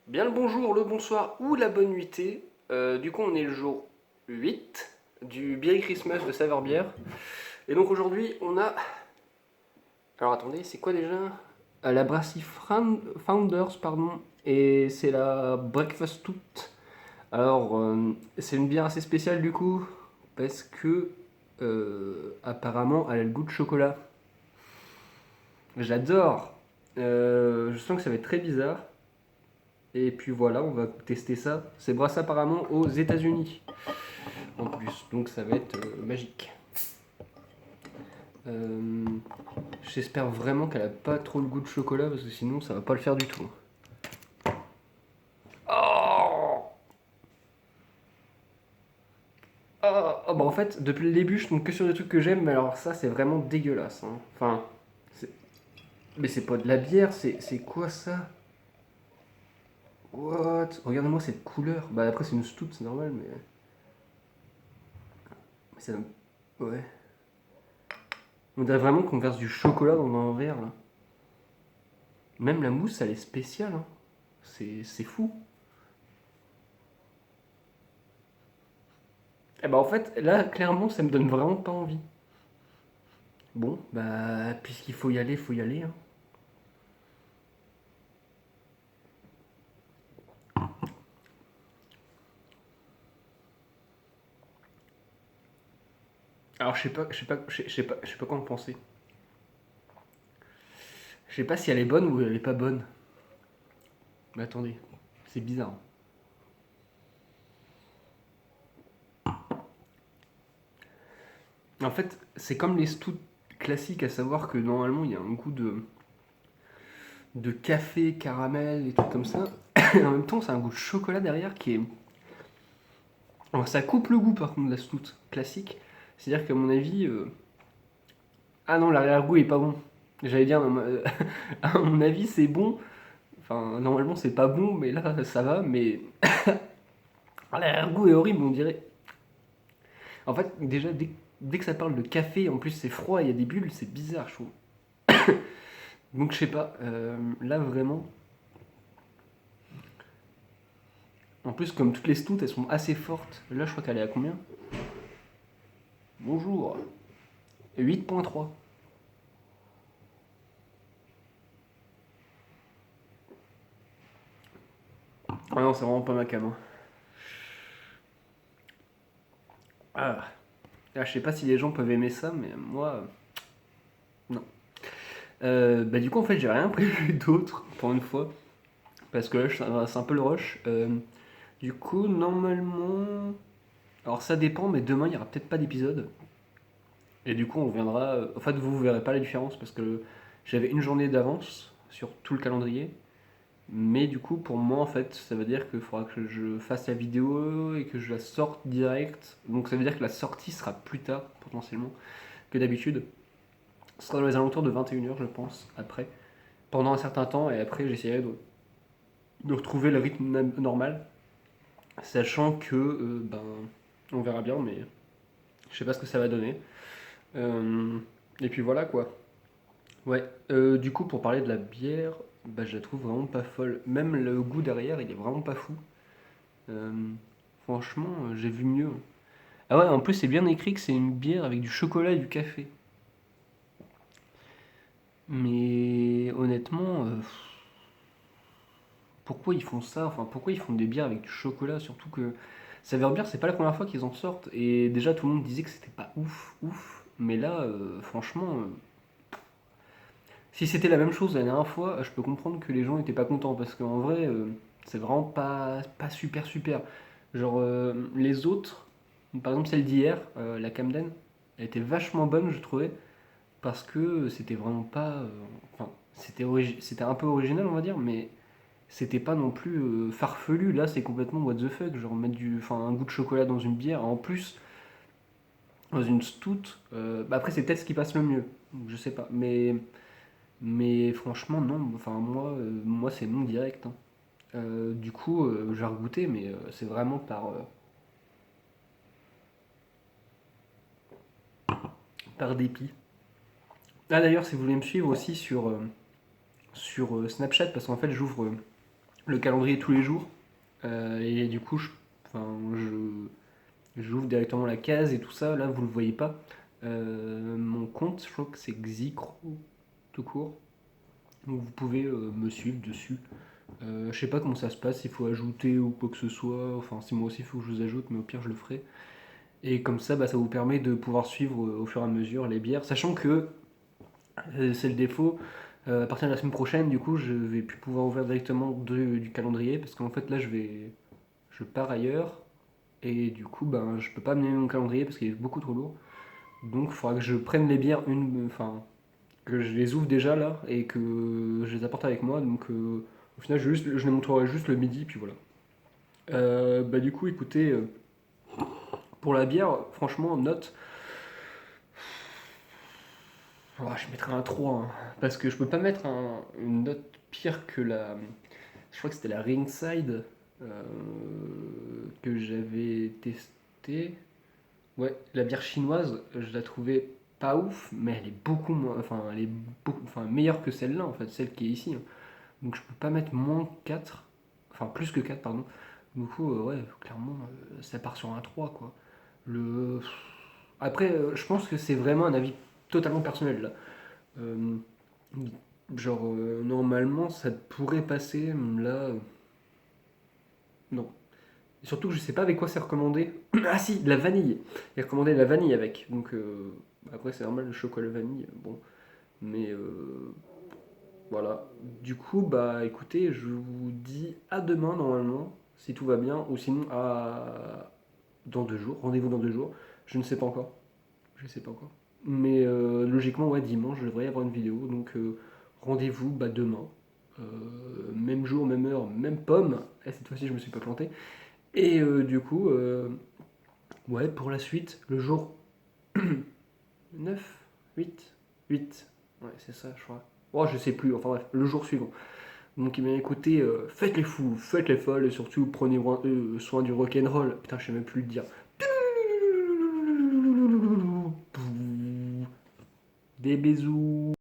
Bien le bonjour, le bonsoir ou la bonne nuitée. Du coup, on est le jour 8 du Berry Christmas de Saveur Bière. Et donc aujourd'hui, on a. Alors attendez, c'est quoi déjà? La Brasserie Founders, pardon. Et c'est la Breakfast Stout. Alors, c'est une bière assez spéciale du coup, parce que apparemment, elle a le goût de chocolat. J'adore. Je sens que ça va être très bizarre. Et puis voilà, on va tester ça. C'est brassé apparemment aux États-Unis en plus, donc ça va être magique. Euh, J'espère vraiment qu'elle a pas trop le goût de chocolat parce que sinon ça va pas le faire du tout. Oh, oh, bah en fait, depuis le début, je tombe que sur des trucs que j'aime, mais alors ça c'est vraiment dégueulasse, hein. Enfin, c'est- mais c'est pas de la bière, c'est quoi ça? What? Regardez-moi cette couleur. Bah après c'est une stout, c'est normal, mais ça. Ouais. On dirait vraiment qu'on verse du chocolat dans un verre là. Même la mousse, elle est spéciale, hein. C'est fou. Et bah en fait, là, clairement, ça me donne vraiment pas envie. Bon, bah, puisqu'il faut y aller, hein. Alors, je sais pas quoi en penser. Je sais pas si elle est bonne ou elle est pas bonne. Mais attendez, c'est bizarre. En fait, c'est comme les stouts classiques, à savoir que normalement, il y a un goût de café, caramel et tout comme ça. Et en même temps, c'est un goût de chocolat derrière qui est. Alors, ça coupe le goût par contre de la stout classique. C'est-à-dire qu'à mon avis, ah non, l'arrière-goût est pas bon. J'allais dire, non, à mon avis, c'est bon. Enfin, normalement, c'est pas bon, mais là, ça va. Mais l'arrière-goût est horrible, on dirait. En fait, déjà, dès que ça parle de café, en plus, c'est froid, il y a des bulles, c'est bizarre, je trouve. Donc, je sais pas. Là, vraiment. En plus, comme toutes les stouts, elles sont assez fortes. Là, je crois qu'elle est à combien? Bonjour. 8,3. Ah non, c'est vraiment pas ma cam, hein. Ah. Ah, je sais pas si les gens peuvent aimer ça, mais moi, non. Bah, du coup, en fait, j'ai rien prévu d'autre pour une fois. Parce que là, c'est un peu le rush. Du coup, normalement. Alors, ça dépend, mais demain, il y aura peut-être pas d'épisode. Et du coup, on reviendra. En fait, vous verrez pas la différence parce que j'avais une journée d'avance sur tout le calendrier. Mais du coup, pour moi, en fait, ça veut dire qu'il faudra que je fasse la vidéo et que je la sorte direct. Donc, ça veut dire que la sortie sera plus tard, potentiellement, que d'habitude. Ce sera dans les alentours de 21h, je pense, après. Pendant un certain temps, et après, j'essaierai de retrouver le rythme normal. Sachant que, ben, on verra bien, mais je sais pas ce que ça va donner. Euh, et puis voilà quoi. Ouais, du coup, pour parler de la bière, bah, je la trouve vraiment pas folle. Même le goût derrière, il est vraiment pas fou. Euh, Franchement, j'ai vu mieux. Ah ouais, en plus, c'est bien écrit que c'est une bière avec du chocolat et du café. Mais honnêtement, pourquoi ils font ça? Enfin, pourquoi ils font des bières avec du chocolat? Surtout que Saveur c'est pas la première fois qu'ils en sortent. Et déjà, tout le monde disait que c'était pas ouf, ouf. Mais là, franchement, si c'était la même chose la dernière fois, je peux comprendre que les gens étaient pas contents. Parce qu'en vrai, c'est vraiment pas super super. Genre, les autres, par exemple celle d'hier, la Camden, elle était vachement bonne, je trouvais. Parce que c'était vraiment pas. Enfin, c'était un peu original, on va dire, mais c'était pas non plus farfelu. Là, c'est complètement what the fuck. Genre mettre enfin, un goût de chocolat dans une bière. En plus, dans une stout. Bah après, c'est peut-être ce qui passe le mieux. Je sais pas. Mais franchement, non. Enfin, moi c'est non direct, hein. Du coup, j'ai regoûté, mais c'est vraiment par dépit. Ah d'ailleurs, si vous voulez me suivre aussi sur Snapchat, parce qu'en fait, j'ouvre le calendrier tous les jours. Et du coup, enfin, j'ouvre directement la case et tout ça. Là, vous le voyez pas. Mon compte, je crois que c'est Xicro, tout court. Donc vous pouvez me suivre dessus. Je sais pas comment ça se passe, s'il faut ajouter ou quoi que ce soit. Enfin, si moi aussi il faut que je vous ajoute, mais au pire, je le ferai. Et comme ça, bah, ça vous permet de pouvoir suivre au fur et à mesure les bières. Sachant que c'est le défaut. À partir de la semaine prochaine, du coup, je vais plus pouvoir ouvrir directement du calendrier parce qu'en fait, là, je pars ailleurs et du coup, ben, je peux pas amener mon calendrier parce qu'il est beaucoup trop lourd. Donc, il faudra que je prenne les bières enfin, que je les ouvre déjà là et que je les apporte avec moi. Donc, au final, je les montrerai juste le midi, puis voilà. Bah, du coup, écoutez, pour la bière, franchement, note. Oh, je mettrai un 3 hein, parce que je peux pas mettre une note pire que la. Je crois que c'était la Ringside euh, que j'avais testée. Ouais, la bière chinoise, je la trouvais pas ouf, mais elle est beaucoup moins. Enfin, elle est enfin, meilleure que celle-là, en fait, celle qui est ici, hein. Donc je peux pas mettre moins 4. Enfin, plus que 4 pardon. Du coup, ouais, clairement, ça part sur un 3 quoi. Le... Après, je pense que c'est vraiment un avis totalement personnel, là. Euh, genre, normalement, ça pourrait passer, là, non. Surtout que je sais pas avec quoi c'est recommandé. Ah si, de la vanille. Il est recommandé de la vanille avec. Donc, après, c'est normal, le chocolat vanille, bon. Mais, voilà. Du coup, bah écoutez, je vous dis à demain, normalement, si tout va bien. Ou sinon, à dans 2 jours. Rendez-vous dans 2 jours. Je ne sais pas encore. Je sais pas encore. Mais logiquement, ouais, dimanche, je devrais y avoir une vidéo. Donc rendez-vous bah, demain. Euh, Même jour, même heure, même pomme. Et cette fois-ci, je me suis pas planté. Et du coup, ouais, pour la suite, le jour 9 8 8 Ouais, c'est ça, je crois. Oh, je sais plus. Enfin bref, le jour suivant. Donc, eh bien écoutez, faites les fous, faites les folles et surtout prenez soin du rock'n'roll. Putain, je sais même plus le dire. Des bisous.